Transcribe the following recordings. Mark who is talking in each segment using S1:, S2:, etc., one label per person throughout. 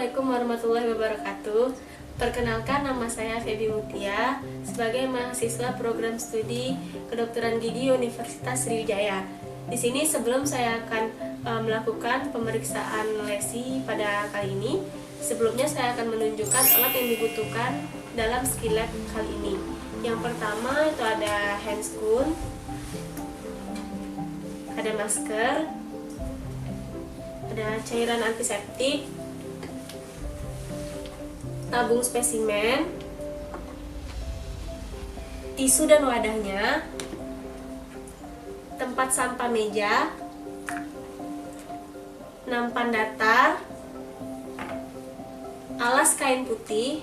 S1: Assalamualaikum warahmatullahi wabarakatuh. Perkenalkan, nama saya Feby Mutia sebagai mahasiswa program studi kedokteran gigi Universitas Sriwijaya. Di sini sebelum saya akan melakukan pemeriksaan lesi pada kali ini, sebelumnya saya akan menunjukkan alat yang dibutuhkan dalam skill lab kali ini. Yang pertama itu ada handscoon, ada masker, ada cairan antiseptik, tabung spesimen, tisu dan wadahnya, tempat sampah meja, nampan datar, alas kain putih,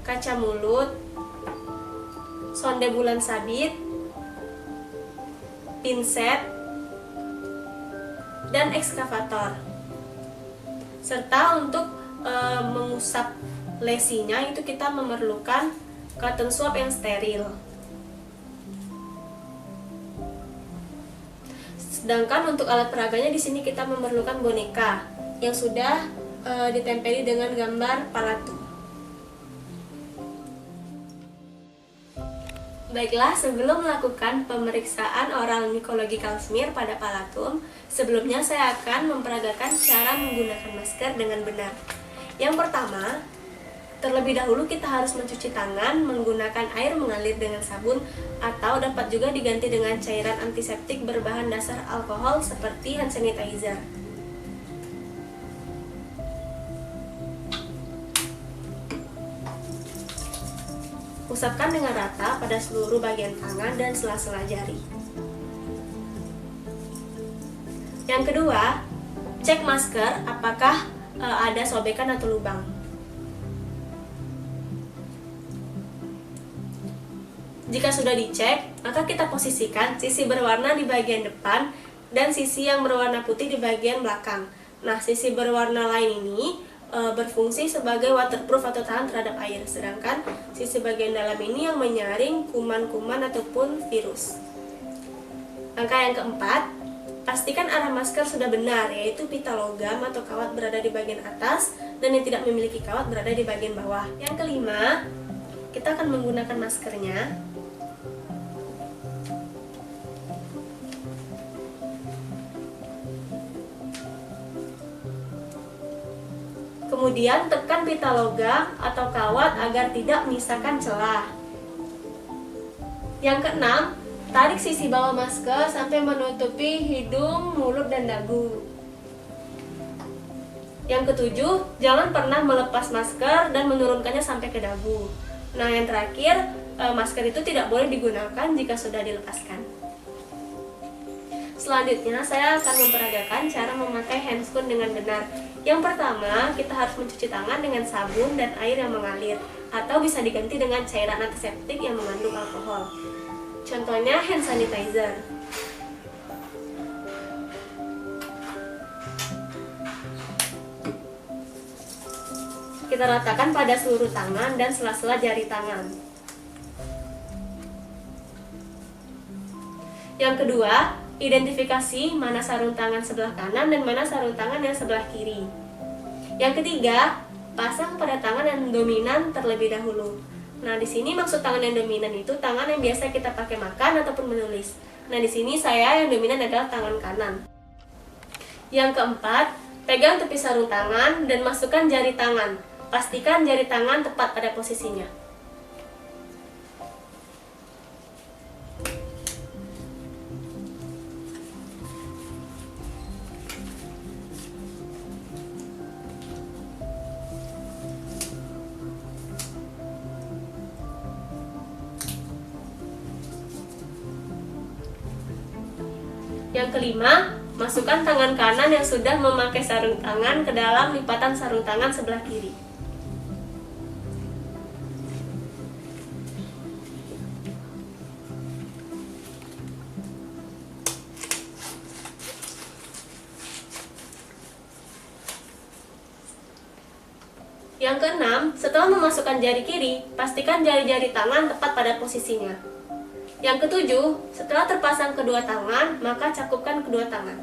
S1: kaca mulut, sonde bulan sabit, pinset, dan ekskavator. Serta untuk mengusap lesinya itu kita memerlukan cotton swab yang steril. Sedangkan untuk alat peraganya di sini kita memerlukan boneka yang sudah ditempeli dengan gambar palatum. Baiklah, sebelum melakukan pemeriksaan oral mycological smear pada palatum, sebelumnya saya akan memperagakan cara menggunakan masker dengan benar. Yang pertama, terlebih dahulu kita harus mencuci tangan menggunakan air mengalir dengan sabun atau dapat juga diganti dengan cairan antiseptik berbahan dasar alkohol seperti hand sanitizer. Usapkan dengan rata pada seluruh bagian tangan dan sela-sela jari. Yang kedua, cek masker apakah ada sobekan atau lubang. Jika sudah dicek, maka kita posisikan sisi berwarna di bagian depan dan sisi yang berwarna putih di bagian belakang. Nah, sisi berwarna lain ini berfungsi sebagai waterproof atau tahan terhadap air, sedangkan sisi bagian dalam ini yang menyaring kuman-kuman ataupun virus. Langkah yang keempat, pastikan arah masker sudah benar, yaitu pita logam atau kawat berada di bagian atas dan yang tidak memiliki kawat berada di bagian bawah. Yang kelima, kita akan menggunakan maskernya. Kemudian tekan pita logam atau kawat agar tidak menyisakan celah. Yang keenam, tarik sisi bawah masker sampai menutupi hidung, mulut, dan dagu. Yang ketujuh, jangan pernah melepas masker dan menurunkannya sampai ke dagu. Nah, yang terakhir, masker itu tidak boleh digunakan jika sudah dilepaskan. Selanjutnya, saya akan memperagakan cara memakai handscoon dengan benar. Yang pertama, kita harus mencuci tangan dengan sabun dan air yang mengalir, atau bisa diganti dengan cairan antiseptik yang mengandung alkohol. Contohnya hand sanitizer. Kita ratakan pada seluruh tangan dan sela-sela jari tangan. Yang kedua, identifikasi mana sarung tangan sebelah kanan dan mana sarung tangan yang sebelah kiri. Yang ketiga, pasang pada tangan yang dominan terlebih dahulu. Nah, di sini maksud tangan yang dominan itu tangan yang biasa kita pakai makan ataupun menulis. Nah, di sini saya yang dominan adalah tangan kanan. Yang keempat, pegang tepi sarung tangan dan masukkan jari tangan. Pastikan jari tangan tepat pada posisinya. Yang kelima, masukkan tangan kanan yang sudah memakai sarung tangan ke dalam lipatan sarung tangan sebelah kiri. Yang keenam, setelah memasukkan jari kiri, pastikan jari-jari tangan tepat pada posisinya. Yang ketujuh, setelah terpasang kedua tangan, maka cakupkan kedua tangan.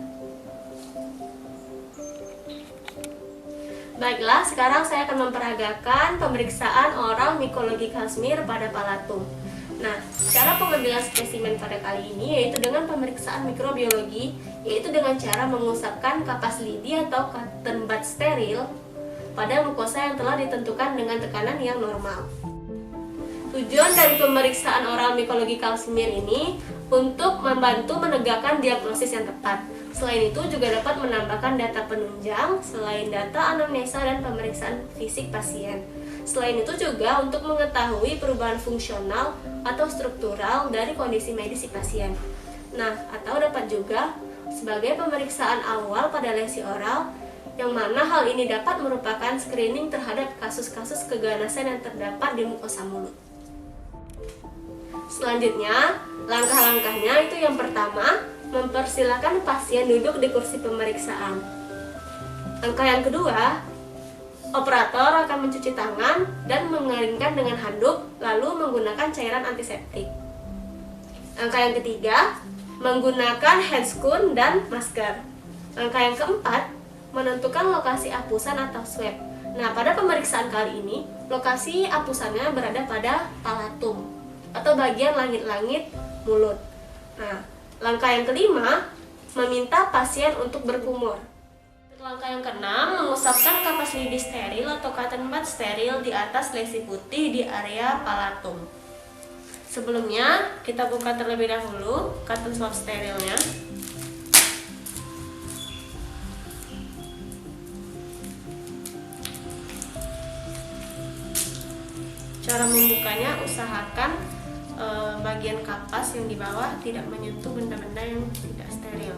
S1: Baiklah, sekarang saya akan memperagakan pemeriksaan oral mycological smear pada palatum. Nah, cara pengambilan spesimen pada kali ini yaitu dengan pemeriksaan mikrobiologi, yaitu dengan cara mengusapkan kapas lidi atau cotton bud steril pada mukosa yang telah ditentukan dengan tekanan yang normal. Tujuan dari pemeriksaan oral mycological smear ini untuk membantu menegakkan diagnosis yang tepat. Selain itu juga dapat menambahkan data penunjang selain data anamnesa dan pemeriksaan fisik pasien. Selain itu juga untuk mengetahui perubahan fungsional atau struktural dari kondisi medis si pasien. Nah, atau dapat juga sebagai pemeriksaan awal pada lesi oral, yang mana hal ini dapat merupakan screening terhadap kasus-kasus keganasan yang terdapat di mukosa mulut. Selanjutnya, langkah-langkahnya itu yang pertama, mempersilahkan pasien duduk di kursi pemeriksaan. Langkah yang kedua, operator akan mencuci tangan dan mengeringkan dengan handuk, lalu menggunakan cairan antiseptik. Langkah yang ketiga, menggunakan handscoon dan masker. Langkah yang keempat, menentukan lokasi apusan atau swab. Nah, pada pemeriksaan kali ini, lokasi apusannya berada pada palatum atau bagian langit-langit mulut. Nah, langkah yang kelima, meminta pasien untuk berkumur. Langkah yang keenam, mengusapkan kapas lidi steril atau cotton bud steril di atas lesi putih di area palatum. Sebelumnya, kita buka terlebih dahulu cotton swab sterilnya. Cara membukanya, usahakan bagian kapas yang di bawah tidak menyentuh benda-benda yang tidak steril.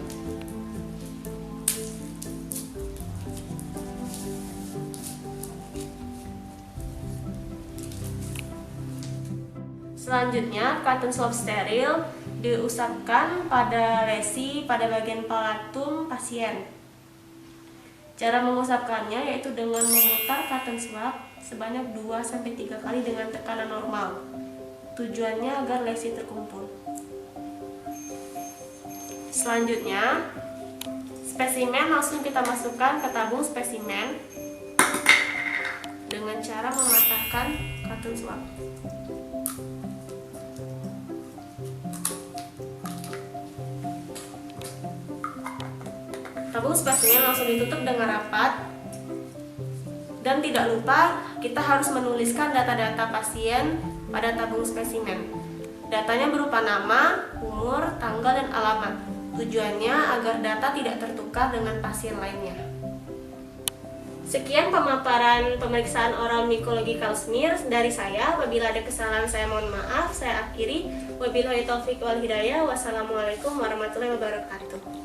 S1: Selanjutnya, cotton swab steril diusapkan pada lesi pada bagian palatum pasien. Cara mengusapkannya yaitu dengan memutar cotton swab sebanyak 2-3 kali dengan tekanan normal. Tujuannya agar lesi terkumpul. Selanjutnya, spesimen langsung kita masukkan ke tabung spesimen dengan cara mematahkan cotton swab. Tabung spesimen langsung ditutup dengan rapat. Dan tidak lupa, kita harus menuliskan data-data pasien pada tabung spesimen. Datanya berupa nama, umur, tanggal, dan alamat. Tujuannya agar data tidak tertukar dengan pasien lainnya. Sekian pemaparan pemeriksaan oral mycological smear dari saya. Apabila ada kesalahan, saya mohon maaf. Saya akhiri. Wabillahi taufiq wal hidayah. Wassalamualaikum warahmatullahi wabarakatuh.